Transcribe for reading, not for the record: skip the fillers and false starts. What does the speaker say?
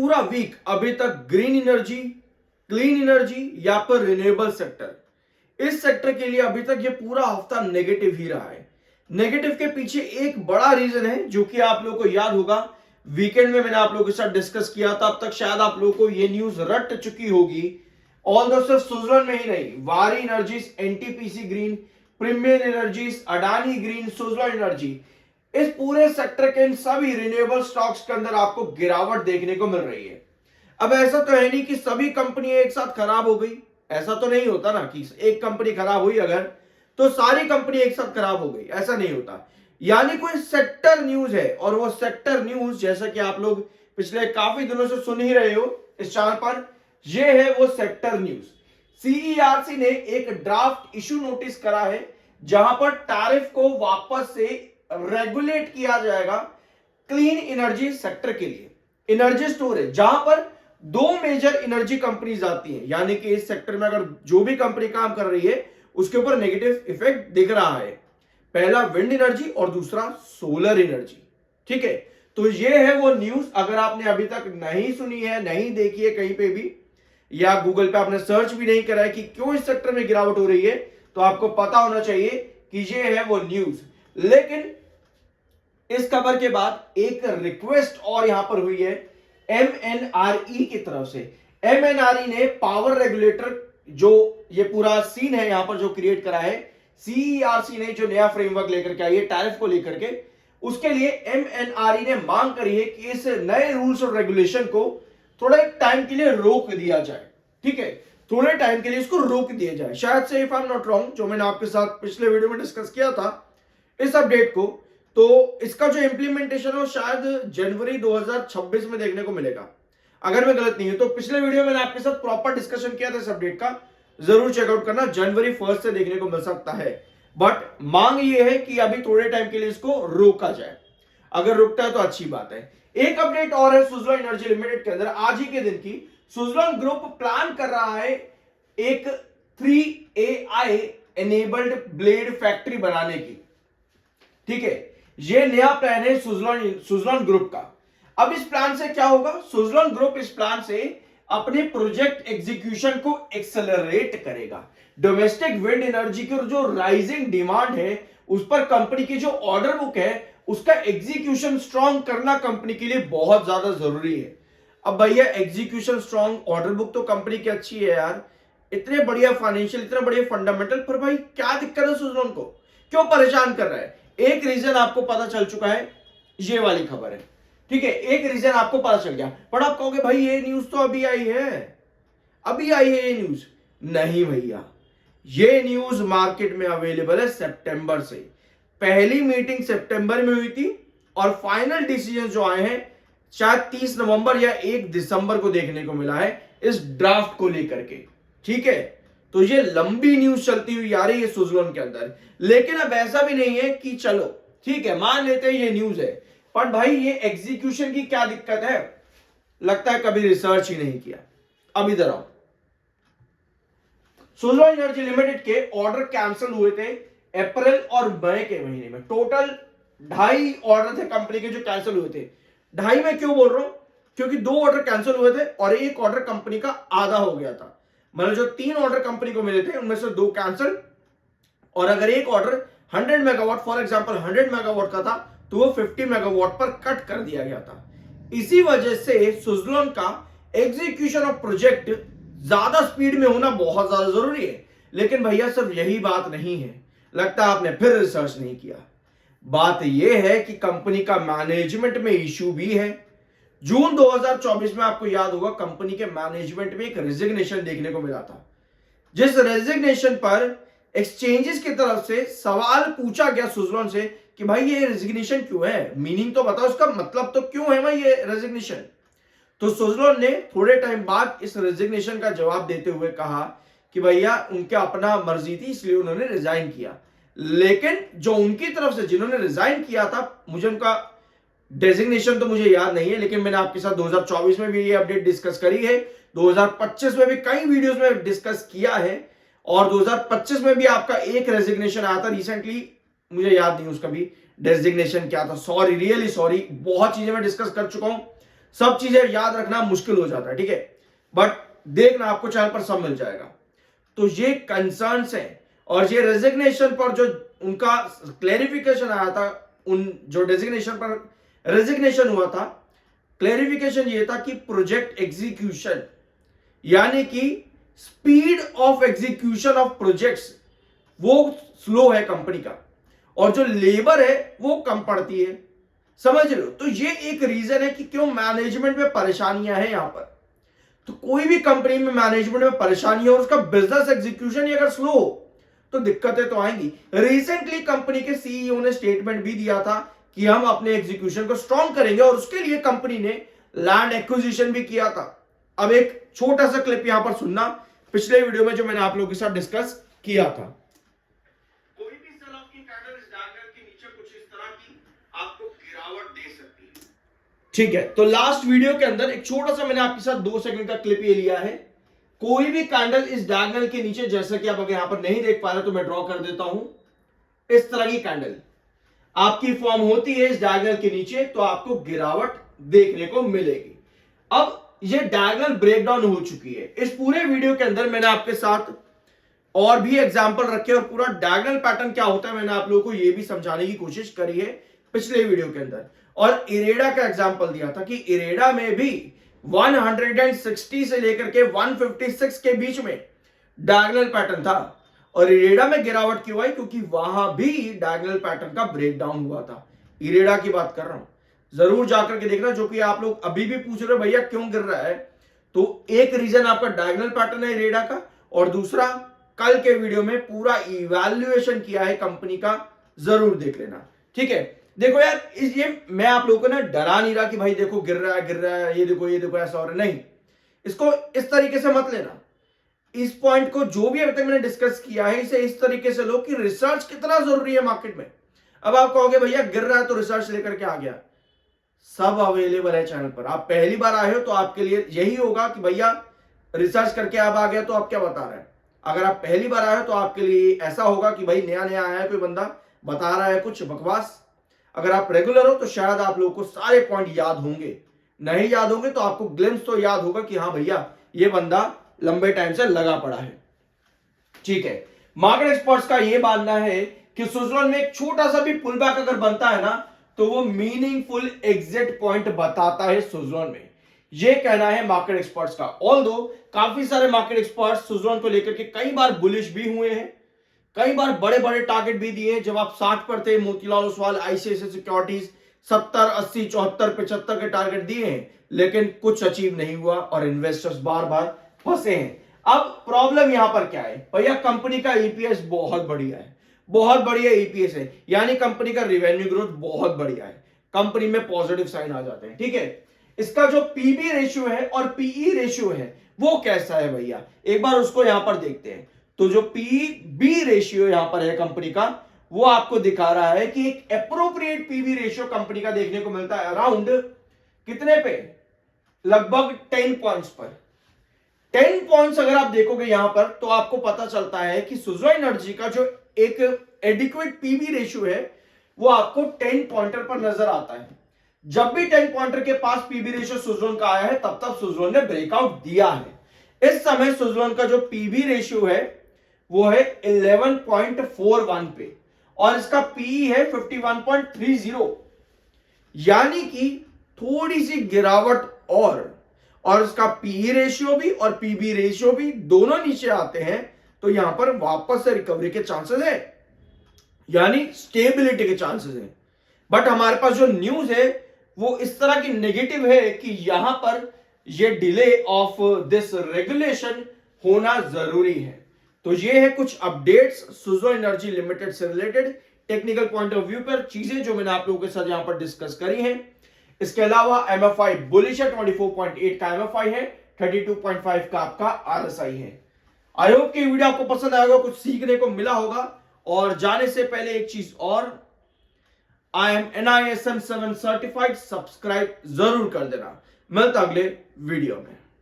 पूरा वीक अभी तक ग्रीन एनर्जी, क्लीन एनर्जी या फिर रिन्यूएबल सेक्टर, इस सेक्टर के लिए अभी तक ये पूरा हफ्ता नेगेटिव ही रहा है। नेगेटिव के पीछे एक बड़ा रीजन है जो कि आप लोगों को याद होगा, वीकेंड में मैंने आप लोगों के साथ डिस्कस किया था। अब तक शायद आप लोगों को ये न्यूज रट चुकी होगी। ऑल सिर्फ सुजलन में ही नहीं, वारी energies, NTPC green, premium energies, Adani green, Suzlon energy, इस पूरे सेक्टर के इन सभी रिन्यूएबल स्टॉक्स के अंदर आपको गिरावट देखने को मिल रही है। अब ऐसा तो है नहीं कि सभी कंपनी एक साथ खराब हो गई, ऐसा तो नहीं होता ना कि एक कंपनी खराब हुई अगर तो सारी कंपनी एक साथ खराब हो गई, ऐसा नहीं होता। यानी कोई सेक्टर न्यूज है और वो सेक्टर न्यूज जैसा कि आप लोग पिछले काफी दिनों से सुन ही रहे हो इस चैनल पर, ये है वो सेक्टर न्यूज। सीईआरसी ने एक ड्राफ्ट इशू नोटिस करा है जहां पर टैरिफ को वापस से रेगुलेट किया जाएगा क्लीन एनर्जी सेक्टर के लिए। एनर्जी स्टोरेज जहां पर दो मेजर एनर्जी कंपनीज आती हैं, यानी कि इस सेक्टर में अगर जो भी कंपनी काम कर रही है उसके ऊपर नेगेटिव इफेक्ट दिख रहा है। पहला विंड एनर्जी और दूसरा सोलर एनर्जी। ठीक है, तो ये है वो न्यूज। अगर आपने अभी तक नहीं सुनी है, नहीं देखी है कहीं पे भी, या गूगल पे आपने सर्च भी नहीं करा है कि क्यों इस सेक्टर में गिरावट हो रही है, तो आपको पता होना चाहिए कि ये है वो न्यूज। लेकिन इस खबर के बाद एक रिक्वेस्ट और यहां पर हुई है एमएनआरई की तरफ से। एमएनआरई ने पावर रेगुलेटर, जो ये पूरा सीन है यहां पर जो क्रिएट करा है, सीईआरसी ने जो नया फ्रेमवर्क लेकर के आई है टैरिफ को लेकर के, उसके लिए एमएनआरई ने मांग करी है कि इस नए रूल्स और रेगुलेशन को थोड़ा एक टाइम के लिए रोक दिया जाए। ठीक है, थोड़े टाइम के लिए इसको रोक दिया जाए। शायद से if I am not wrong, जो मैंने आपके साथ पिछले वीडियो में डिस्कस किया था इस अपडेट को, तो इसका जो इंप्लीमेंटेशन है शायद जनवरी 2026 में देखने को मिलेगा, अगर मैं गलत नहीं हूं। तो पिछले वीडियो में मैंने आपके साथ प्रॉपर डिस्कशन किया था इस अपडेट का, जरूर चेकआउट करना, जनवरी 1 से देखने को मिल सकता है। बट मांग ये है कि अभी थोड़े टाइम के लिए इसको रोका जाए। अगर रुकता है तो अच्छी बात है। एक अपडेट और है सुजलॉन एनर्जी लिमिटेड के अंदर, आज ही के दिन की। सुजलॉन ग्रुप प्लान कर रहा है एक 3AI एनेबल्ड ब्लेड फैक्ट्री बनाने की। ठीक है, ये नया प्लान है सुजलॉन ग्रुप का। अब इस प्लान से क्या होगा, सुजलॉन ग्रुप इस प्लान से अपने प्रोजेक्ट एग्जीक्यूशन को एक्सेलरेट करेगा। डोमेस्टिक विंड एनर्जी की जो राइजिंग डिमांड है उस पर कंपनी की जो ऑर्डर बुक है उसका एग्जीक्यूशन स्ट्रांग करना कंपनी के लिए बहुत ज्यादा जरूरी है। अब भैया एग्जीक्यूशन स्ट्रांग ऑर्डर बुक तो कंपनी की अच्छी है यार, इतने बढ़िया फाइनेंशियल, इतने बढ़िया फंडामेंटल, पर भाई क्या दिक्कत है सुजलॉन को, क्यों परेशान कर रहा है? एक रीजन आपको पता चल चुका है, ये वाली खबर है। ठीक है, एक रीजन आपको पता चल गया। पर आप कहोगे भाई ये न्यूज तो अभी आई है, अभी आई है ये न्यूज। नहीं भैया, ये न्यूज मार्केट में अवेलेबल है सितंबर से। पहली मीटिंग सितंबर में हुई थी और फाइनल डिसीजन जो आए हैं शायद 30 नवंबर या 1 दिसंबर को देखने को मिला है इस ड्राफ्ट को लेकर के। ठीक है, तो ये लंबी न्यूज चलती हुई आ रही है सुजलॉन के अंदर। लेकिन अब ऐसा भी नहीं है कि चलो ठीक है मान लेते हैं ये न्यूज है, पर भाई ये एग्जीक्यूशन की क्या दिक्कत है? लगता है कभी रिसर्च ही नहीं किया। अब इधर आओ, सुजलॉन एनर्जी लिमिटेड के ऑर्डर कैंसिल हुए थे अप्रैल और मई के महीने में। टोटल 2.5 ऑर्डर थे कंपनी के जो कैंसिल हुए थे। 2.5 में क्यों बोल रहा हूं, क्योंकि 2 ऑर्डर कैंसिल हुए थे और 1 ऑर्डर कंपनी का आधा हो गया था। मतलब जो 3 ऑर्डर कंपनी को मिले थे उनमें से 2 कैंसिल, और अगर एक order 100 megawatt for example 100 megawatt का था तो वो 50 मेगावाट पर कट कर दिया गया था। इसी वजह से सुजलॉन का एग्जीक्यूशन ऑफ प्रोजेक्ट ज्यादा स्पीड में होना बहुत ज्यादा जरूरी है। लेकिन भैया सिर्फ यही बात नहीं है, लगता है आपने फिर रिसर्च नहीं किया। बात यह है कि कंपनी का मैनेजमेंट में इश्यू भी है। जून 2024 में आपको याद होगा कंपनी के मैनेजमेंट में एक रेजिग्नेशन देखने को मिला था, जिस रेजिग्नेशन पर एक्सचेंजेस की तरफ से सवाल पूछा गया सुजलॉन से कि भाई ये रेजिग्नेशन क्यों है, मीनिंग तो बताओ, उसका मतलब तो क्यों है भाई ये रेजिग्नेशन। तो सुजलॉन ने थोड़े टाइम बाद इस रेजिग्नेशन का जवाब देते हुए कहा कि भैया उनके अपना मर्जी थी इसलिए उन्होंने रिजाइन किया। लेकिन जो उनकी तरफ से जिन्होंने रिजाइन किया था, मुझे उनका डेजिग्नेशन तो मुझे याद नहीं है, लेकिन मैंने आपके साथ 2024 में भी ये अपडेट डिस्कस करी है, 2025 में भी कई वीडियोस में डिस्कस किया है, और 2025 में भी आपका एक रेजिग्नेशन आया था रिसेंटली, मुझे याद नहीं उसका भी डेजिग्नेशन क्या था। सॉरी, रियली सॉरी, बहुत चीजें मैं डिस्कस कर चुका हूं। सब चीजें याद रखना मुश्किल हो जाता है, ठीक है, बट देखना आपको चैनल पर सब मिल जाएगा। तो ये कंसर्न्स हैं और ये रेजिग्नेशन पर जो उनका क्लेरिफिकेशन आया था, उन जो डेजिग्नेशन पर रेजिग्नेशन हुआ था, क्लेरिफिकेशन ये था कि प्रोजेक्ट एग्जीक्यूशन यानी कि speed of execution of projects वो स्लो है कंपनी का, और जो लेबर है वो कम पड़ती है, समझ रहे हो। तो ये एक रीजन है कि क्यों मैनेजमेंट में परेशानियां हैं यहां पर। तो कोई भी कंपनी में मैनेजमेंट में परेशानी हो, उसका बिजनेस एग्जीक्यूशन ही अगर स्लो हो तो दिक्कतें तो आएंगी। रिसेंटली कंपनी के सीईओ ने स्टेटमेंट भी दिया था कि हम अपने एग्जीक्यूशन को स्ट्रॉन्ग करेंगे, और उसके लिए कंपनी ने लैंड एक्विजिशन भी किया था। अब एक छोटा सा क्लिप यहां पर सुनना, पिछले वीडियो में जो मैंने आप लोगों के साथ डिस्कस किया था। कोई भी सेल ऑफ की कैंडल इस डायग्राम के नीचे कुछ इस तरह की आपको गिरावट दे सकती है, ठीक है। तो लास्ट वीडियो के अंदर एक छोटा सा मैंने आपके साथ 2 सेकंड का क्लिप ये लिया है। कोई भी कैंडल इस डायगोनल के नीचे, जैसा कि आप अगर यहां पर नहीं देख पा रहे तो मैं ड्रॉ कर देता हूं, इस तरह की कैंडल आपकी फॉर्म होती है इस डायगोनल के नीचे, तो आपको गिरावट देखने को मिलेगी। अब ये डायगोनल ब्रेकडाउन हो चुकी है। इस पूरे वीडियो के अंदर मैंने आपके साथ और भी एग्जांपल रखे और पूरा डायगोनल पैटर्न क्या होता है मैंने आप लोगों को यह भी समझाने की कोशिश करी है पिछले वीडियो के अंदर। और इरेडा का एग्जांपल दिया था कि इरेडा में भी 160 से लेकर के 156 के बीच में डायगोनल पैटर्न था, और इरेडा में गिरावट क्यों आई, क्योंकि वहां भी डायगोनल पैटर्न का ब्रेकडाउन हुआ था। इरेडा की बात कर रहा हूं, जरूर जाकर के देखना, जो कि आप लोग अभी भी पूछ रहे हो भैया क्यों गिर रहा है। तो एक रीजन आपका डायगोनल पैटर्न है इरेडा का, और दूसरा कल के वीडियो में पूरा इवैल्यूएशन किया है कंपनी का, जरूर देख लेना, ठीक है। देखो यार, ये मैं आप लोगों को ना डरा नहीं रहा कि भाई देखो गिर रहा है, ये देखो ऐसा हो रहा है, नहीं, इसको इस तरीके से मत लेना। इस पॉइंट को जो भी अभी तक मैंने डिस्कस किया है इसे इस तरीके से लो कि रिसर्च कितना जरूरी है मार्केट में। अब आप कहोगे भैया गिर रहा है तो रिसर्च लेकर के आ गया, सब अवेलेबल है चैनल पर। आप पहली बार आए हो तो आपके लिए यही होगा कि भैया रिसर्च करके आप आ गया तो आप क्या बता रहे हैं। अगर आप पहली बार आए हो तो आपके लिए ऐसा होगा कि भाई नया नया आया है कोई बंदा, बता रहा है कुछ बकवास। अगर आप रेगुलर हो तो शायद आप लोगों को सारे पॉइंट याद होंगे, नहीं याद होंगे तो आपको ग्लिम्स तो याद होगा कि हाँ भैया ये बंदा लंबे टाइम से लगा पड़ा है, ठीक है। मार्केट एक्सपर्ट्स का ये मानना है कि सुज़लोन में एक छोटा सा भी पुल बैक अगर बनता है ना तो वो मीनिंगफुल एग्जिट पॉइंट बताता है सुज़लोन में, ये कहना है मार्केट एक्सपर्ट्स का। ऑल्दो काफी सारे मार्केट एक्सपर्ट्स सुज़लोन को लेकर के कई बार बुलिश भी हुए हैं, कई बार बड़े बड़े टारगेट भी दिए। जब आप 60 पर थे, मोतीलाल ओसवाल, आईसीआईसीआई सिक्योरिटीज 70, 80, 74, 75 के टारगेट दिए हैं, लेकिन कुछ अचीव नहीं हुआ और इन्वेस्टर्स बार बार फंसे हैं। अब प्रॉब्लम यहां पर क्या है भैया, कंपनी का ईपीएस बहुत बढ़िया है, बहुत बढ़िया ईपीएस है, यानी कंपनी का रेवेन्यू ग्रोथ बहुत बढ़िया है, कंपनी में पॉजिटिव साइन आ जाते हैं, ठीक है। इसका जो पीबी रेशियो है और पीई रेशियो है वो कैसा है भैया, एक बार उसको यहां पर देखते हैं। तो जो पीबी रेशियो यहां पर है कंपनी का, वो आपको दिखा रहा है कि एक एप्रोप्रिएट पीबी रेशियो कंपनी का देखने को मिलता है अराउंड कितने पे, लगभग 10 पॉइंट्स पर। 10 पॉइंट्स अगर आप देखोगे यहां पर तो आपको पता चलता है कि सुज़लोन एनर्जी का जो एक एडिक्वेट पीबी रेशियो है वो आपको 10 पॉइंटर पर नजर आता है। जब भी 10 पॉइंटर के पास पीबी रेशियो सुज़लोन का आया है तब तक सुज़लोन ने ब्रेकआउट दिया है। इस समय सुज़लोन का जो पीबी रेशियो है वो है 11.41 पे और इसका पीई है 51.30, यानी कि थोड़ी सी गिरावट और इसका पीई रेशियो भी और पीबी रेशियो भी दोनों नीचे आते हैं तो यहां पर वापस से रिकवरी के चांसेस है, यानी स्टेबिलिटी के चांसेस है। बट हमारे पास जो न्यूज है वो इस तरह की नेगेटिव है कि यहां पर ये डिले ऑफ दिस रेगुलेशन होना जरूरी है। तो ये है कुछ अपडेट्स सुज़लोन एनर्जी लिमिटेड से related technical point of view पर चीजें जो मैंने आप लोगों के साथ यहां पर डिस्कस करी हैं। इसके अलावा एमएफआई बुलिश है, 24.8 का एमएफआई है, 32.5 का आपका आरएसआई है। आई होप कि वीडियो आपको पसंद आएगा, कुछ सीखने को मिला होगा। और जाने से पहले एक चीज और, I am NISM 7 certified, subscribe जरूर कर देना। मिलता अगले वीडियो में।